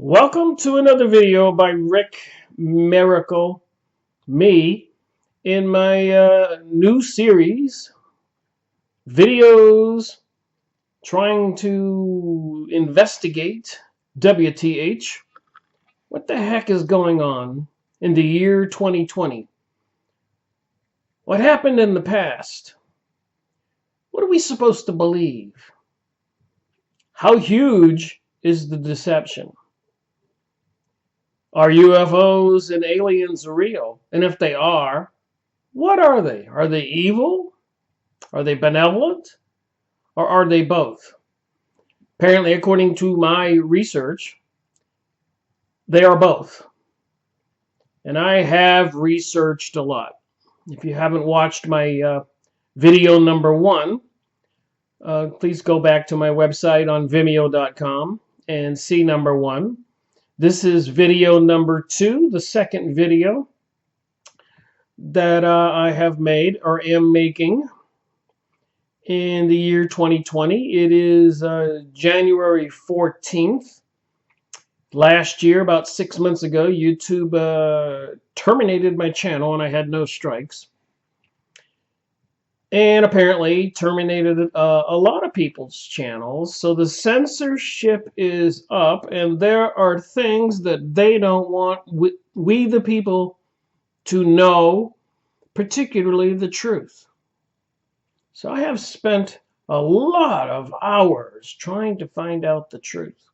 Welcome to another video by Rick Miracle, me, in my new series, videos trying to investigate WTH. What the heck is going on in the year 2020? What happened in the past? What are we supposed to believe? How huge is the deception? Are UFOs and aliens real? And if they are, what are they? Are they evil? Are they benevolent? Or are they both? Apparently, according to my research, they are both. And I have researched a lot. If you haven't watched my video number 1, please go back to my website on Vimeo.com and see number 1. This is video number 2, the second video that I have made or am making in the year 2020. It is January 14th. Last year, about 6 months ago, YouTube terminated my channel and I had no strikes. And apparently terminated a lot of people's channels. So the censorship is up, and there are things that they don't want we the people to know, particularly the truth. So I have spent a lot of hours trying to find out the truth.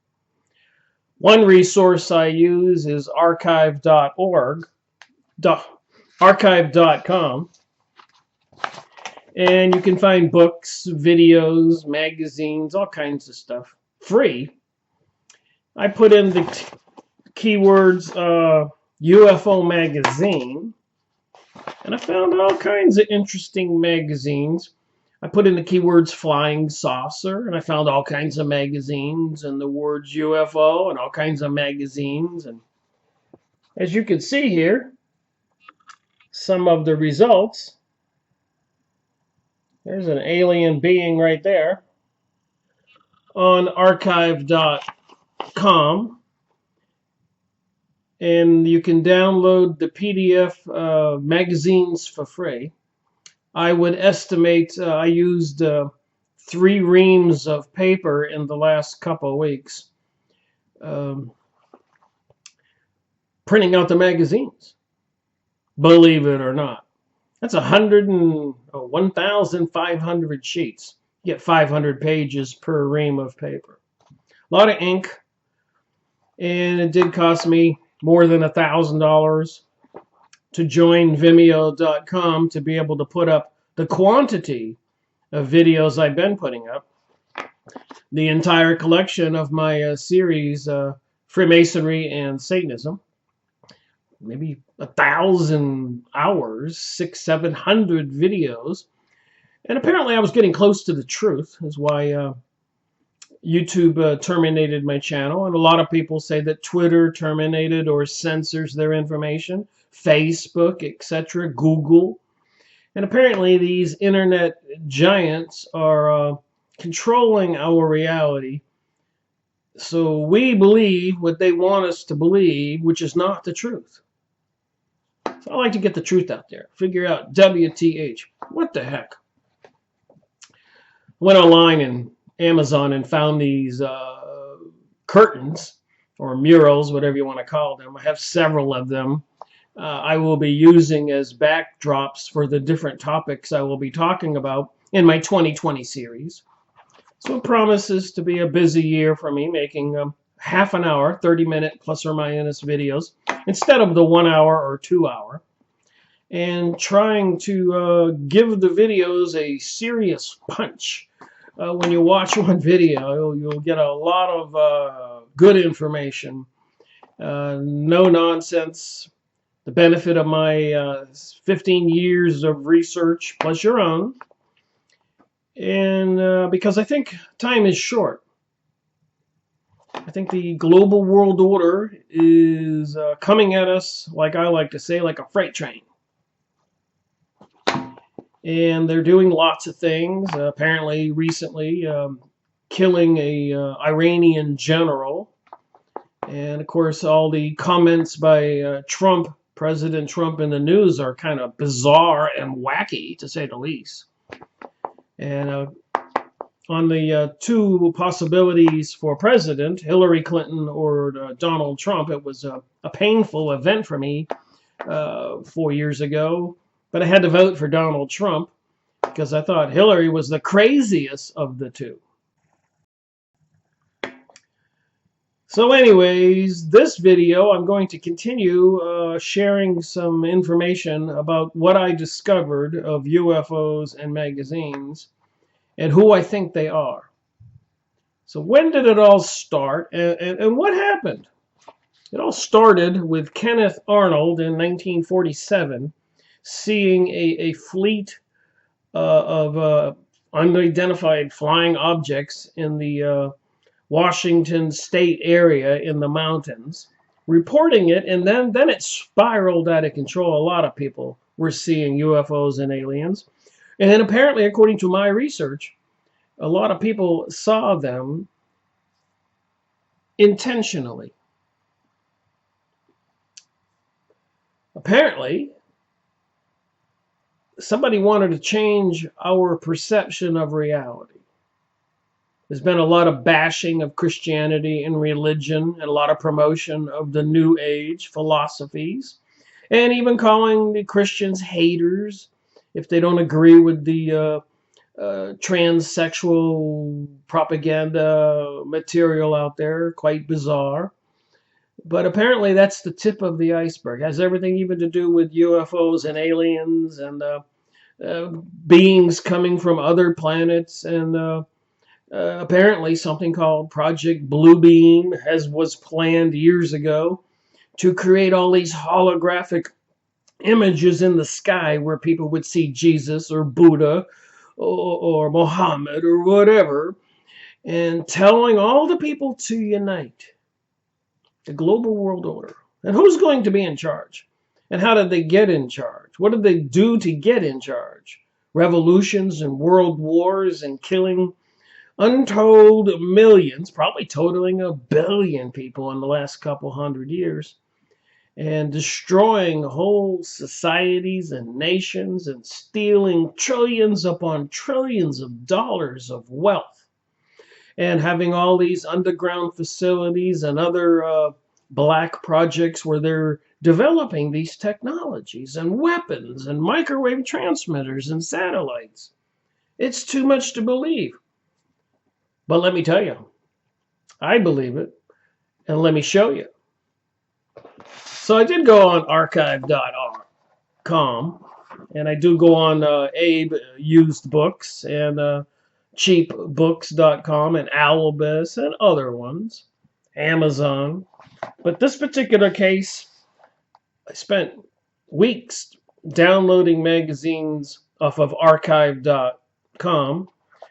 One resource I use is archive.org, archive.com. And you can find books, videos, magazines, all kinds of stuff, free. I put in the keywords UFO magazine, and I found all kinds of interesting magazines. I put in the keywords flying saucer, and I found all kinds of magazines, and the words UFO, and all kinds of magazines. And as you can see here, some of the results. There's an alien being right there on archive.com. And you can download the PDF magazines for free. I would estimate I used 3 reams of paper in the last couple of weeks printing out the magazines, believe it or not. That's 1,500 sheets. You get 500 pages per ream of paper. A lot of ink, and it did cost me more than $1,000 to join Vimeo.com to be able to put up the quantity of videos I've been putting up. The entire collection of my series, Freemasonry and Satanism. Maybe 1,000 hours, 600-700 videos. And apparently I was getting close to the truth, is why YouTube terminated my channel. And a lot of people say that Twitter terminated or censors their information, Facebook, etc., Google. And apparently these internet giants are controlling our reality. So we believe what they want us to believe, which is not the truth. So I like to get the truth out there. Figure out WTH. What the heck? Went online and Amazon and found these curtains or murals, whatever you want to call them. I have several of them. I will be using as backdrops for the different topics I will be talking about in my 2020 series. So it promises to be a busy year for me, making half an hour, 30-minute plus or minus videos, instead of the 1 hour or 2 hour, and trying to give the videos a serious punch. When you watch one video, you'll get a lot of good information, no nonsense, the benefit of my 15 years of research plus your own, and because I think time is short. I think the global world order is coming at us, like I like to say, like a freight train. And they're doing lots of things. Apparently, recently, killing a Iranian general And of course, all the comments by President Trump in the news are kind of bizarre and wacky, to say the least. And on the two possibilities for president, Hillary Clinton or Donald Trump, it was a painful event for me 4 years ago. But I had to vote for Donald Trump because I thought Hillary was the craziest of the two. So anyways, this video, I'm going to continue sharing some information about what I discovered of UFOs and magazines and who I think they are. So when did it all start and what happened? It all started with Kenneth Arnold in 1947 seeing a fleet of unidentified flying objects in the Washington state area in the mountains, reporting it, and then it spiraled out of control. A lot of people were seeing UFOs and aliens. And apparently, according to my research, a lot of people saw them intentionally. Apparently, somebody wanted to change our perception of reality. There's been a lot of bashing of Christianity and religion, and a lot of promotion of the New Age philosophies, and even calling the Christians haters if they don't agree with the transsexual propaganda material out there. Quite bizarre. But apparently that's the tip of the iceberg. It has everything even to do with UFOs and aliens and beings coming from other planets, and apparently something called Project Bluebeam was planned years ago to create all these holographic images in the sky where people would see Jesus or Buddha or Mohammed or whatever, and telling all the people to unite. The global world order. And who's going to be in charge? And how did they get in charge? What did they do to get in charge? Revolutions and world wars and killing untold millions, probably totaling 1 billion people in the last couple hundred years, and destroying whole societies and nations and stealing trillions upon trillions of dollars of wealth, and having all these underground facilities and other black projects where they're developing these technologies and weapons and microwave transmitters and satellites. It's too much to believe. But let me tell you, I believe it, and let me show you. So I did go on archive.com, and I do go on Abe Used Books and cheapbooks.com and Owlbus and other ones, Amazon. But this particular case, I spent weeks downloading magazines off of archive.com,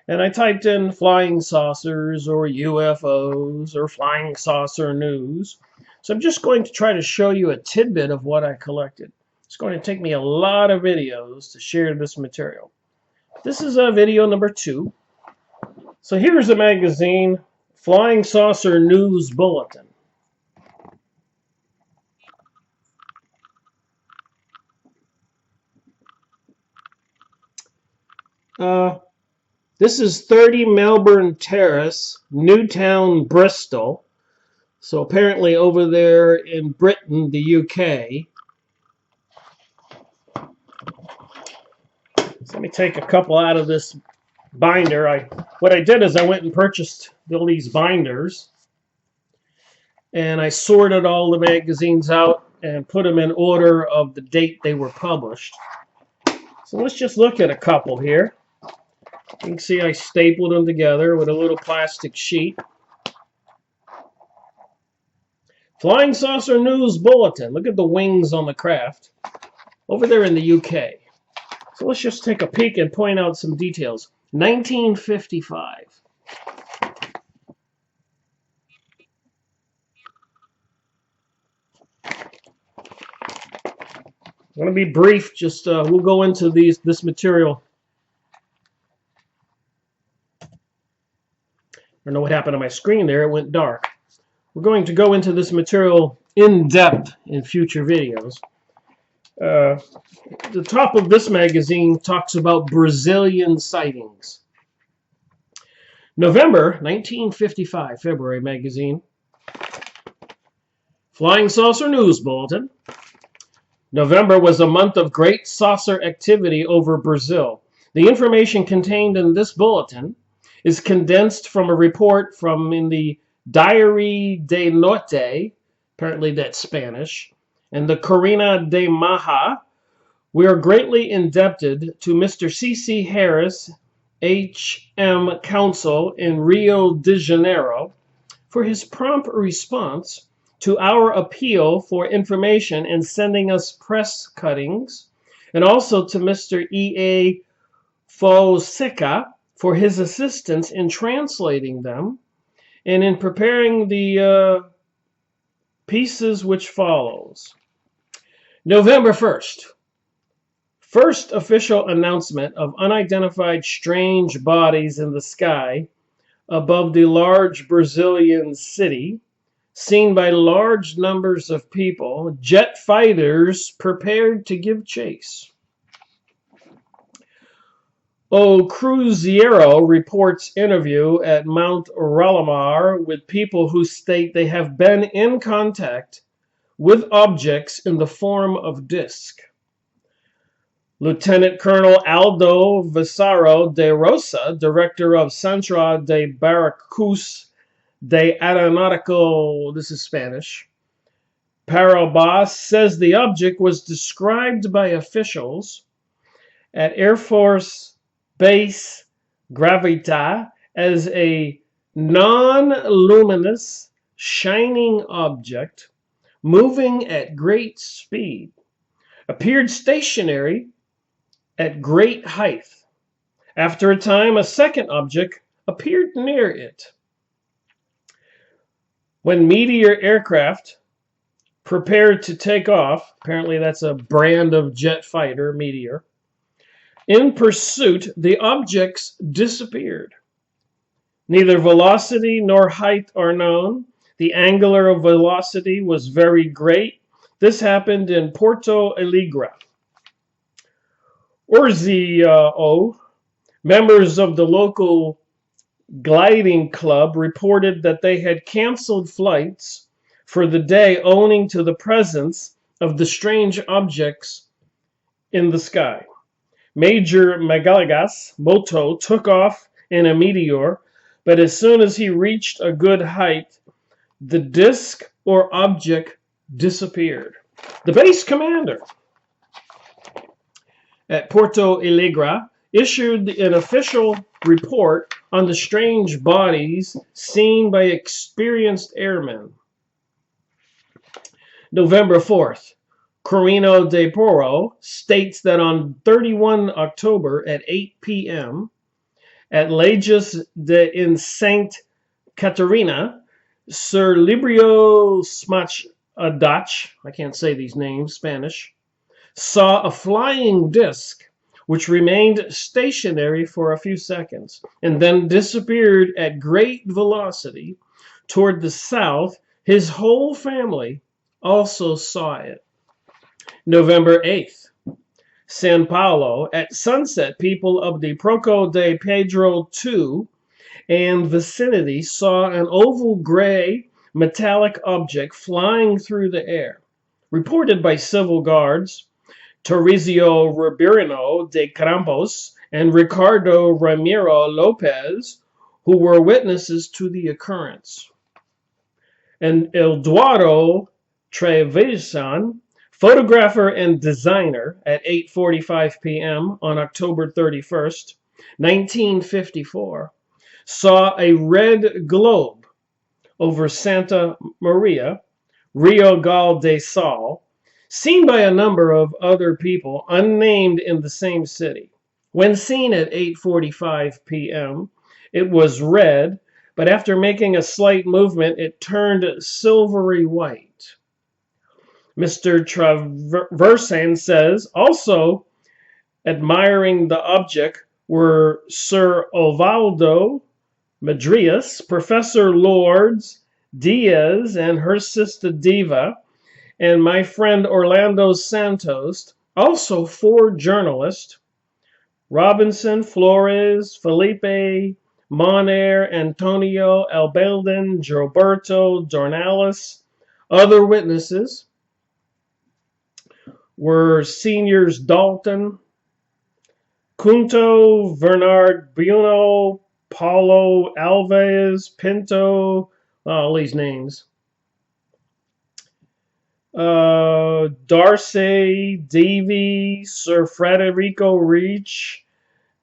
and I typed in flying saucers or UFOs or flying saucer news. So I'm just going to try to show you a tidbit of what I collected. It's going to take me a lot of videos to share this material. This is video number 2. So here's a magazine, Flying Saucer News Bulletin. This is 30 Melbourne Terrace, Newtown, Bristol. So apparently over there in Britain, the UK. So let me take a couple out of this binder. What I did is I went and purchased all these binders, and I sorted all the magazines out and put them in order of the date they were published. So let's just look at a couple here. You can see I stapled them together with a little plastic sheet. Flying Saucer News Bulletin. Look at the wings on the craft. Over there in the UK. So let's just take a peek and point out some details. 1955. I'm going to be brief. Just we'll go into this material. I don't know what happened to my screen there. It went dark. We're going to go into this material in depth in future videos. The top of this magazine talks about Brazilian sightings. November 1955, February magazine. Flying Saucer News Bulletin. November was a month of great saucer activity over Brazil. The information contained in this bulletin is condensed from a report in the Diary de Norte, apparently that's Spanish, and the Corina de Maha. We are greatly indebted to Mr. C.C. Harris, H.M. Counsel in Rio de Janeiro, for his prompt response to our appeal for information and sending us press cuttings, and also to Mr. E.A. Fonseca for his assistance in translating them and in preparing the pieces which follows. November 1st. First official announcement of unidentified strange bodies in the sky above the large Brazilian city, seen by large numbers of people, jet fighters prepared to give chase. O Cruzeiro reports interview at Mount Ralamar with people who state they have been in contact with objects in the form of disc. Lieutenant Colonel Aldo Visaro de Rosa, director of Centro de Barracus de Aeronautical, this is Spanish, Parabas, says the object was described by officials at Air Force Base Gravita as a non-luminous, shining object moving at great speed, appeared stationary at great height. After a time, a second object appeared near it. When Meteor aircraft prepared to take off, apparently that's a brand of jet fighter, Meteor, in pursuit, the objects disappeared. Neither velocity nor height are known. The angular velocity was very great. This happened in Porto Alegre. Orzio, members of the local gliding club, reported that they had canceled flights for the day owing to the presence of the strange objects in the sky. Major Magalagas Moto took off in a Meteor, but as soon as he reached a good height, the disc or object disappeared. The base commander at Porto Alegre issued an official report on the strange bodies seen by experienced airmen. November 4th, Corino de Porro states that on 31 October at 8 p.m. at Lages in Saint Catarina, Sir Librio Smach-Dach, I can't say these names, Spanish, saw a flying disc which remained stationary for a few seconds and then disappeared at great velocity toward the south. His whole family also saw it. November 8th, San Paulo. At sunset, people of the Proco de Pedro II and vicinity saw an oval gray metallic object flying through the air. Reported by civil guards, Torrizio Ribirino de Campos and Ricardo Ramiro Lopez, who were witnesses to the occurrence. And Eduardo Trevisan, photographer and designer, at 8:45 p.m. on October 31st, 1954, saw a red globe over Santa Maria, Rio Gal de Sal, seen by a number of other people unnamed in the same city. When seen at 8:45 p.m., it was red, but after making a slight movement, it turned silvery white. Mr. Traversan says, also admiring the object were Sir Ovaldo Madrias, Professor Lords Diaz and her sister Diva, and my friend Orlando Santos, also 4 journalists, Robinson, Flores, Felipe, Monair, Antonio, Albelden, Gilberto, Dornales. Other witnesses were seniors Dalton, Cunto, Bernard Buono, Paulo Alves, Pinto, all these names. Darcy, Davy, Sir Federico Reach,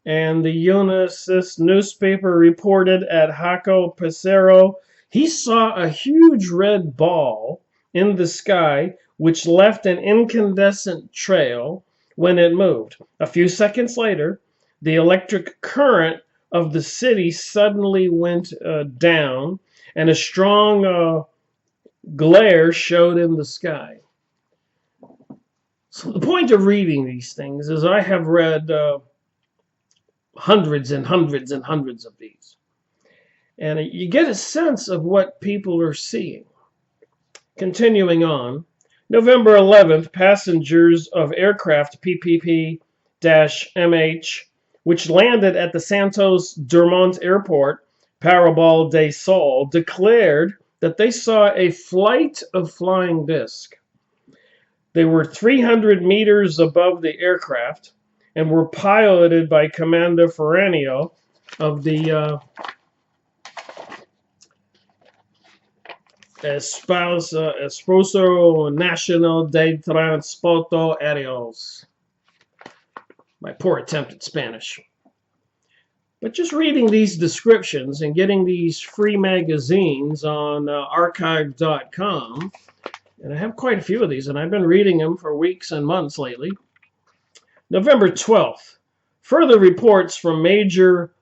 and the Unisys newspaper reported at Jaco Pesero he saw a huge red ball in the sky which left an incandescent trail when it moved. A few seconds later, the electric current of the city suddenly went down, and a strong glare showed in the sky. So the point of reading these things is I have read hundreds and hundreds and hundreds of these. And you get a sense of what people are seeing. Continuing on, November 11th, passengers of aircraft PPP-MH, which landed at the Santos Dumont Airport, Parabol de Sol, declared that they saw a flight of flying disc. They were 300 meters above the aircraft and were piloted by Commander Ferranio of the Esposo Nacional de Transporte Aéreos. My poor attempt at Spanish. But just reading these descriptions and getting these free magazines on archive.com, and I have quite a few of these, and I've been reading them for weeks and months lately. November 12th, further reports from Major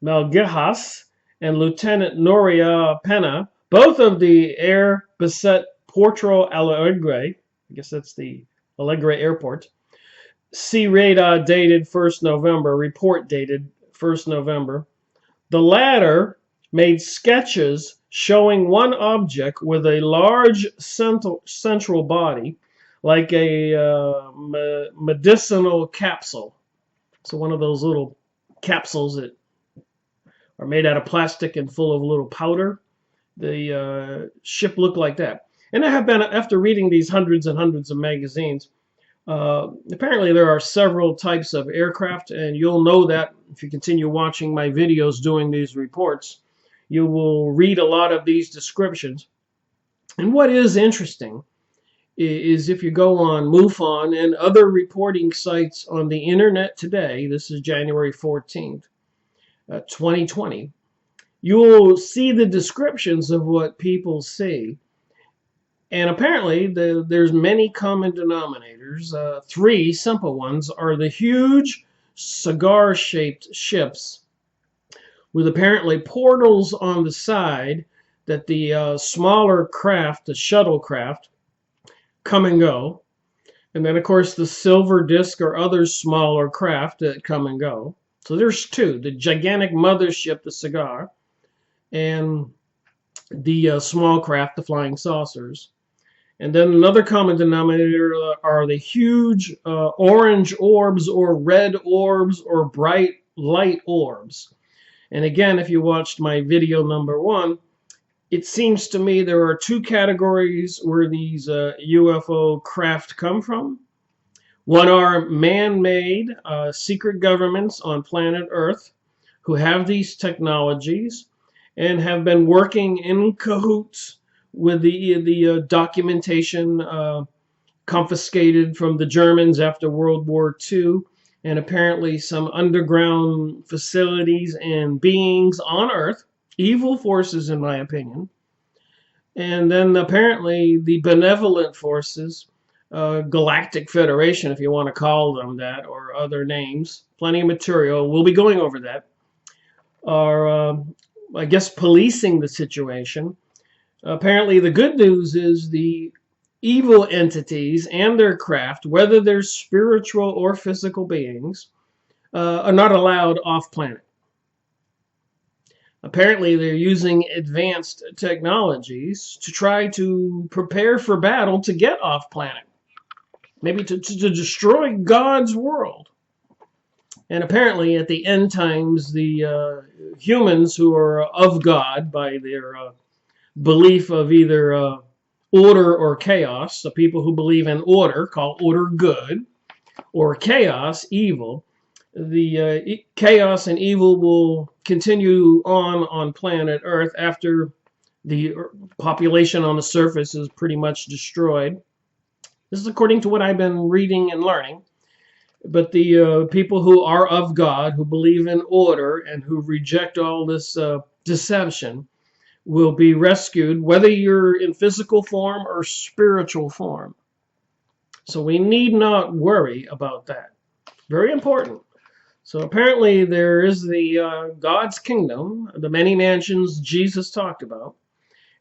Melguijas and Lieutenant Noria Pena, both of the Air Beset Porto Alegre, I guess that's the Alegre Airport, C-radar dated 1st November, report dated 1st November. The latter made sketches showing one object with a large central body, like a medicinal capsule. So one of those little capsules that are made out of plastic and full of little powder. The ship looked like that. And I have been, after reading these hundreds and hundreds of magazines, apparently there are several types of aircraft, and you'll know that if you continue watching my videos doing these reports. You will read a lot of these descriptions. And what is interesting is if you go on MUFON and other reporting sites on the internet today, this is January 14th, 2020, you will see the descriptions of what people see. And apparently there's many common denominators. 3 simple ones are the huge cigar-shaped ships with apparently portals on the side that the smaller craft, the shuttlecraft, come and go. And then, of course, the silver disc or other smaller craft that come and go. So there's 2, the gigantic mothership, the cigar, and the small craft, the flying saucers. And then another common denominator are the huge orange orbs or red orbs or bright light orbs. And again, if you watched my video number 1, it seems to me there are 2 categories where these UFO craft come from. One are man-made secret governments on planet Earth who have these technologies and have been working in cahoots with the documentation confiscated from the Germans after World War II, and apparently some underground facilities and beings on Earth, evil forces in my opinion, and then apparently the benevolent forces, Galactic Federation if you want to call them that, or other names, plenty of material, we'll be going over that, are I guess policing the situation. Apparently the good news is the evil entities and their craft, whether they're spiritual or physical beings, are not allowed off planet. Apparently, they're using advanced technologies to try to prepare for battle to get off planet, maybe to destroy God's world. And apparently, at the end times, the humans who are of God by their belief of either order or chaos, the people who believe in order call order good, or chaos evil. The chaos and evil will continue on planet Earth after the population on the surface is pretty much destroyed. This is according to what I've been reading and learning. But the people who are of God, who believe in order, and who reject all this deception, will be rescued, whether you're in physical form or spiritual form. So we need not worry about that. Very important. So apparently there is the God's kingdom, the many mansions Jesus talked about,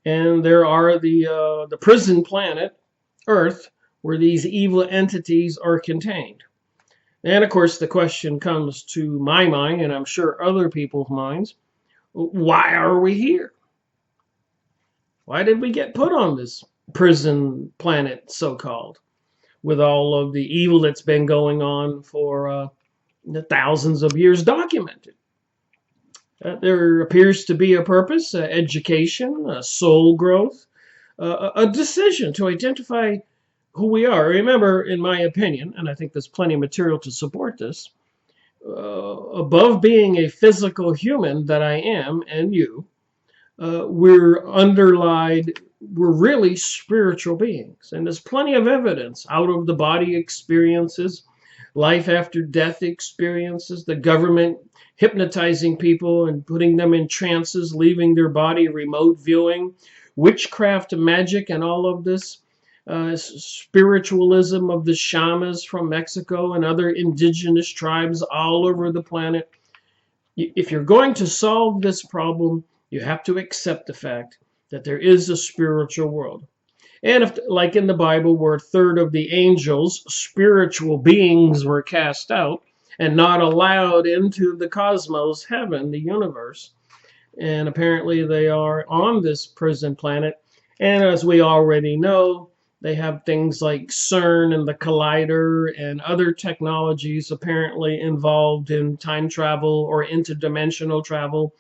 and there are the prison planet, Earth, where these evil entities are contained. And of course, the question comes to my mind, and I'm sure other people's minds: why are we here? Why did we get put on this prison planet, so-called, with all of the evil that's been going on for the thousands of years documented? There appears to be a purpose, education, soul growth, a decision to identify who we are. Remember, in my opinion, and I think there's plenty of material to support this, above being a physical human that I am and you, we're really spiritual beings. And there's plenty of evidence: out of the body experiences, life after death experiences, the government hypnotizing people and putting them in trances, leaving their body, remote viewing, witchcraft, magic, and all of this. Spiritualism of the shamans from Mexico and other indigenous tribes all over the planet. If you're going to solve this problem, you have to accept the fact that there is a spiritual world. And if, like in the Bible, where a third of the angels, spiritual beings, were cast out and not allowed into the cosmos, heaven, the universe, and apparently they are on this prison planet. And as we already know, they have things like CERN and the Collider and other technologies apparently involved in time travel or interdimensional travel,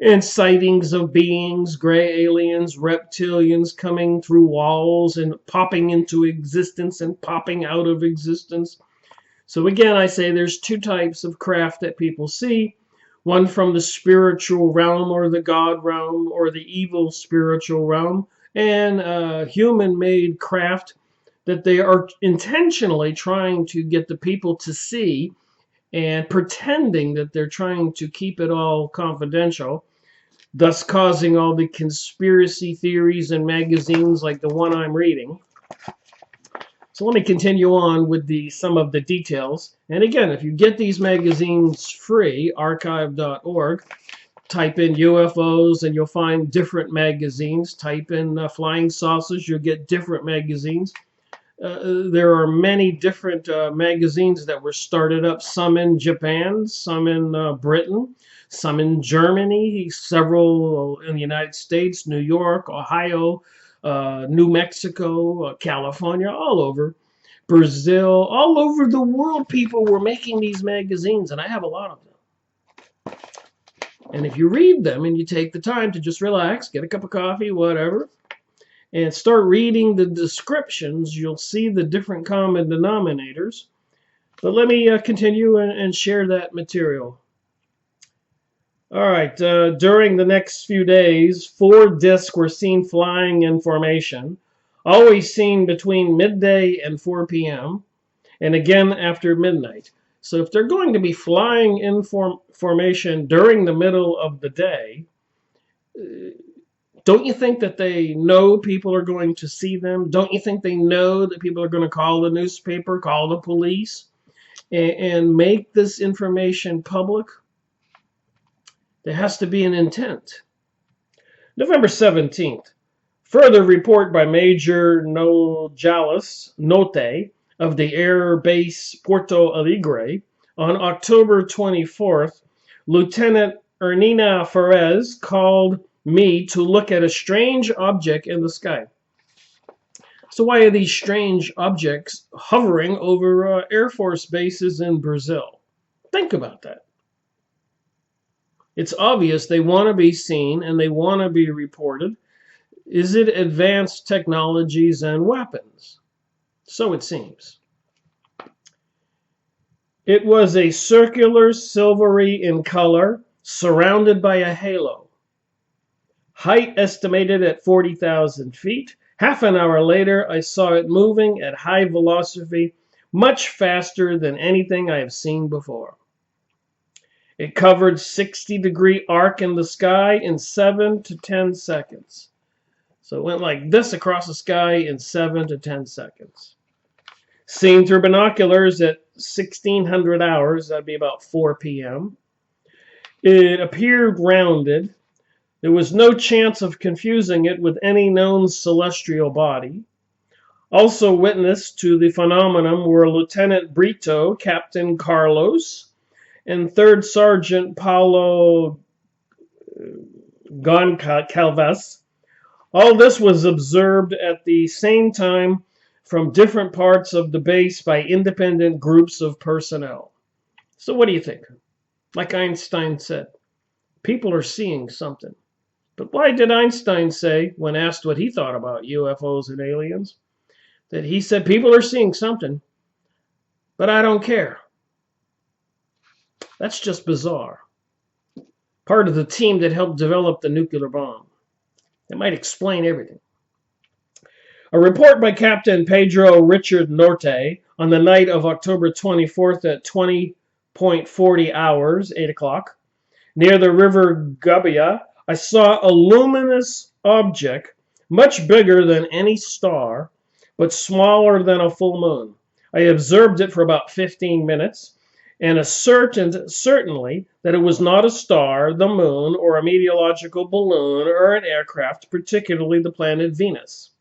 and sightings of beings, gray aliens, reptilians coming through walls and popping into existence and popping out of existence. So again, I say there's two types of craft that people see: one from the spiritual realm or the God realm or the evil spiritual realm, and human-made craft that they are intentionally trying to get the people to see, and pretending that they're trying to keep it all confidential, thus causing all the conspiracy theories in magazines like the one I'm reading. So let me continue on with some of the details. And again, if you get these magazines free, archive.org, type in UFOs and you'll find different magazines. Type in flying saucers, you'll get different magazines. There are many different magazines that were started up, some in Japan, some in Britain, some in Germany, several in the United States, New York, Ohio, New Mexico, California, all over, Brazil, all over the world. People were making these magazines, and I have a lot of them. And if you read them and you take the time to just relax, get a cup of coffee, whatever, and start reading the descriptions, you'll see the different common denominators. But let me continue and share that material. All right, during the next few days, 4 discs were seen flying in formation, always seen between midday and 4 p.m., and again after midnight. So if they're going to be flying in formation during the middle of the day, don't you think that they know people are going to see them? Don't you think they know that people are going to call the newspaper, call the police, and make this information public? There has to be an intent. November 17th, further report by Major Nogales Note of the Air Base Porto Alegre. On October 24th, Lieutenant Ernina Ferez called me to look at a strange object in the sky. So why are these strange objects hovering over Air Force bases in Brazil? Think about that. It's obvious they want to be seen and they want to be reported. Is it advanced technologies and weapons? So it seems. It was a circular, silvery in color, surrounded by a halo. Height estimated at 40,000 feet. Half an hour later, I saw it moving at high velocity, much faster than anything I have seen before. It covered 60-degree arc in the sky in 7 to 10 seconds. So it went like this across the sky in 7 to 10 seconds. Seen through binoculars at 1600 hours, that'd be about 4 p.m. It appeared rounded. There was no chance of confusing it with any known celestial body. Also witness to the phenomenon were Lieutenant Brito, Captain Carlos, and Third Sergeant Paulo Goncalves. All this was observed at the same time from different parts of the base by independent groups of personnel. So what do you think? Like Einstein said, people are seeing something. But why did Einstein say, when asked what he thought about UFOs and aliens, that he said people are seeing something, but I don't care? That's just bizarre. Part of the team that helped develop the nuclear bomb. It might explain everything. A report by Captain Pedro Richard Norte on the night of October 24th at 20:40 hours, 8 o'clock, near the river Gabia, I saw a luminous object much bigger than any star, but smaller than a full moon. I observed it for about 15 minutes and ascertained certainly that it was not a star, the moon, or a meteorological balloon, or an aircraft, particularly the planet Venus.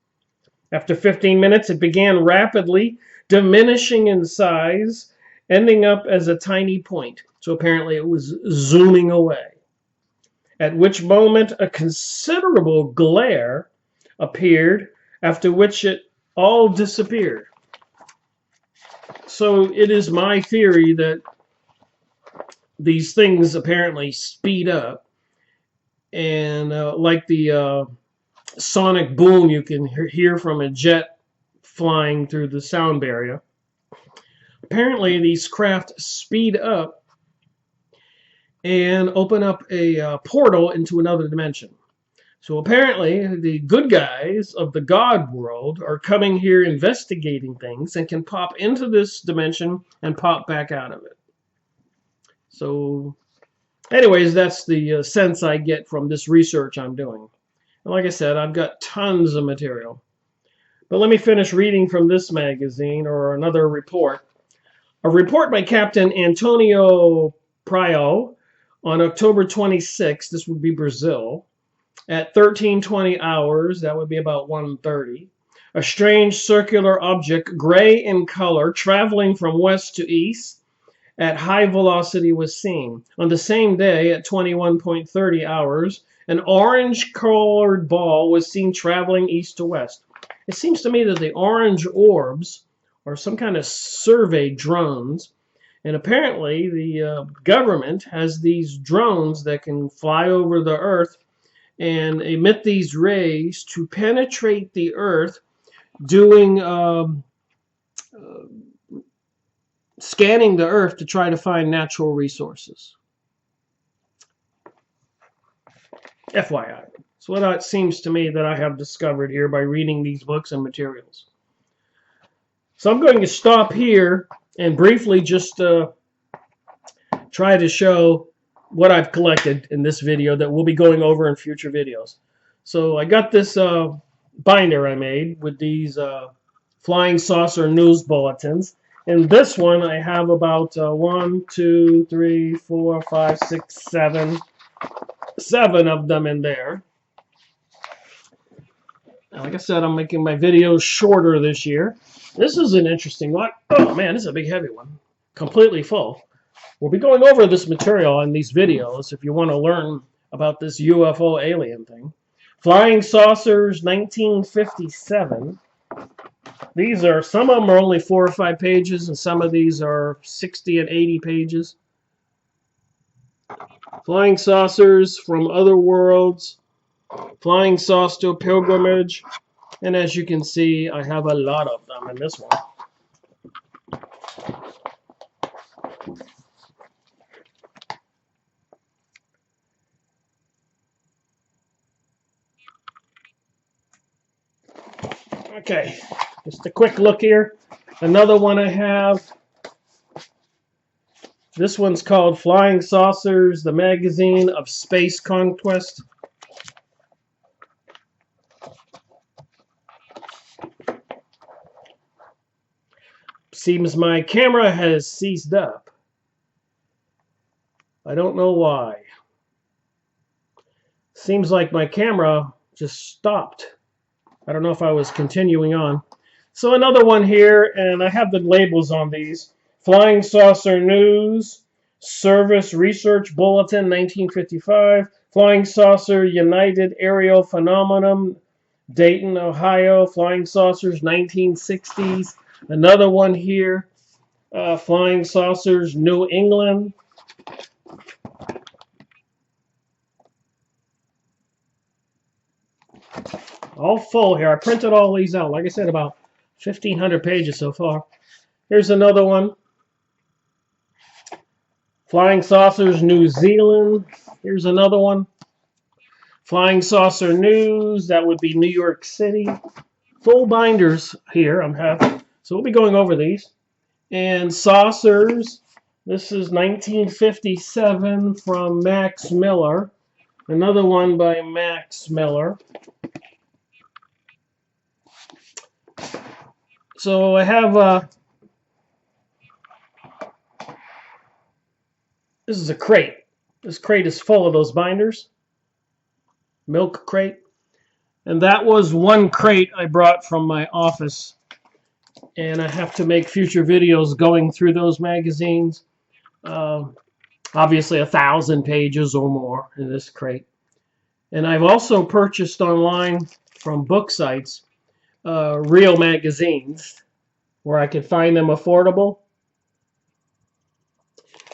After 15 minutes, it began rapidly diminishing in size, ending up as a tiny point. So apparently it was zooming away. At which moment a considerable glare appeared, after which it all disappeared. So it is my theory that these things apparently speed up, and like the sonic boom you can hear from a jet flying through the sound barrier, apparently these craft speed up and open up a portal into another dimension. So apparently the good guys of the God world are coming here investigating things and can pop into this dimension and pop back out of it. So anyways, that's the sense I get from this research I'm doing. And like I said, I've got tons of material. But let me finish reading from this magazine or another report. A report by Captain Antonio Prio on October 26th, this would be Brazil, at 13:20 hours, that would be about 1:30, a strange circular object, gray in color, traveling from west to east at high velocity was seen. On the same day, at 21:30 hours, an orange-colored ball was seen traveling east to west. It seems to me that the orange orbs are some kind of survey drones. And apparently the government has these drones that can fly over the Earth and emit these rays to penetrate the Earth, doing scanning the Earth to try to find natural resources. FYI. So what it seems to me that I have discovered here by reading these books and materials. So I'm going to stop here and briefly just try to show what I've collected in this video that we'll be going over in future videos. So I got this binder I made with these flying saucer news bulletins. In this one I have about 1, 2, 3, 4, 5, 6, 7 of them in there. Now, like I said, I'm making my videos shorter this year. This is an interesting one. Oh man, this is a big heavy one. Completely full. We'll be going over this material in these videos if you want to learn about this UFO alien thing. Flying Saucers, 1957. These are, some of them are only 4 or 5 pages, and some of these are 60 and 80 pages. Flying Saucers from Other Worlds, Flying Saucer Pilgrimage, and as you can see, I have a lot of them in this one. Okay, just a quick look here. Another one I have. This one's called Flying Saucers, the Magazine of Space Conquest. Seems my camera has seized up. I don't know why. Seems like my camera just stopped. I don't know if I was continuing on. So another one here, and I have the labels on these. Flying Saucer News, Service Research Bulletin, 1955. Flying Saucer United Aerial Phenomenon, Dayton, Ohio. Flying Saucers, 1960s. Another one here, Flying Saucers New England. All full here. I printed all these out. Like I said, about 1,500 pages so far. Here's another one. Flying Saucers New Zealand. Here's another one. Flying Saucer News. That would be New York City. Full binders here I'm having. So we'll be going over these. And Saucers. This is 1957 from Max Miller. Another one by Max Miller. So I have, this is a crate. This crate is full of those binders. Milk crate. And that was one crate I brought from my office. And I have to make future videos going through those magazines. Obviously 1,000 pages or more in this crate. And I've also purchased online from book sites real magazines where I could find them affordable.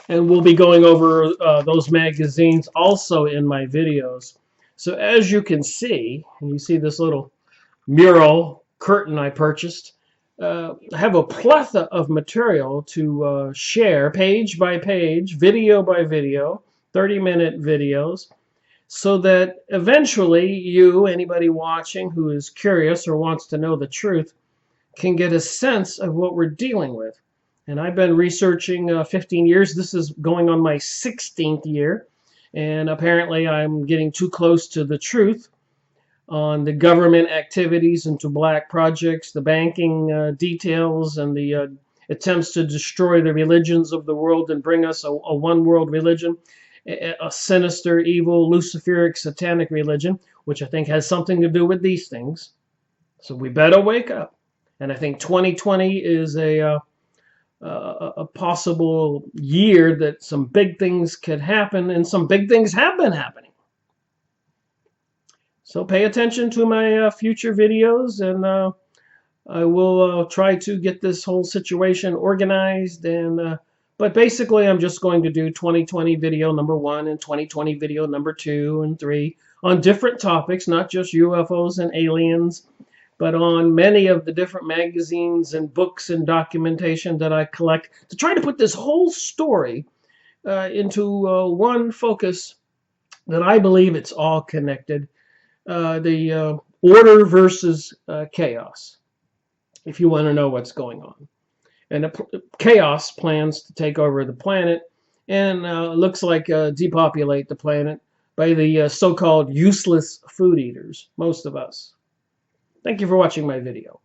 And we'll be going over those magazines also in my videos. So as you can see, and you see this little mural curtain I purchased, I have a plethora of material to share page by page, video by video, 30-minute videos, so that eventually you, anybody watching who is curious or wants to know the truth, can get a sense of what we're dealing with. And I've been researching 15 years. This is going on my 16th year. And apparently I'm getting too close to the truth on the government activities into black projects, the banking details, and the attempts to destroy the religions of the world and bring us a one-world religion, a sinister, evil, Luciferic, satanic religion, which I think has something to do with these things. So we better wake up. And I think 2020 is a possible year that some big things could happen, and some big things have been happening. So pay attention to my future videos, and I will try to get this whole situation organized. And but basically, I'm just going to do 2020 video number 1 and 2020 video number 2 and 3 on different topics, not just UFOs and aliens, but on many of the different magazines and books and documentation that I collect to try to put this whole story into one focus that I believe it's all connected. The order versus chaos, if you want to know what's going on. And chaos plans to take over the planet and looks like depopulate the planet by the so-called useless food eaters, most of us. Thank you for watching my video.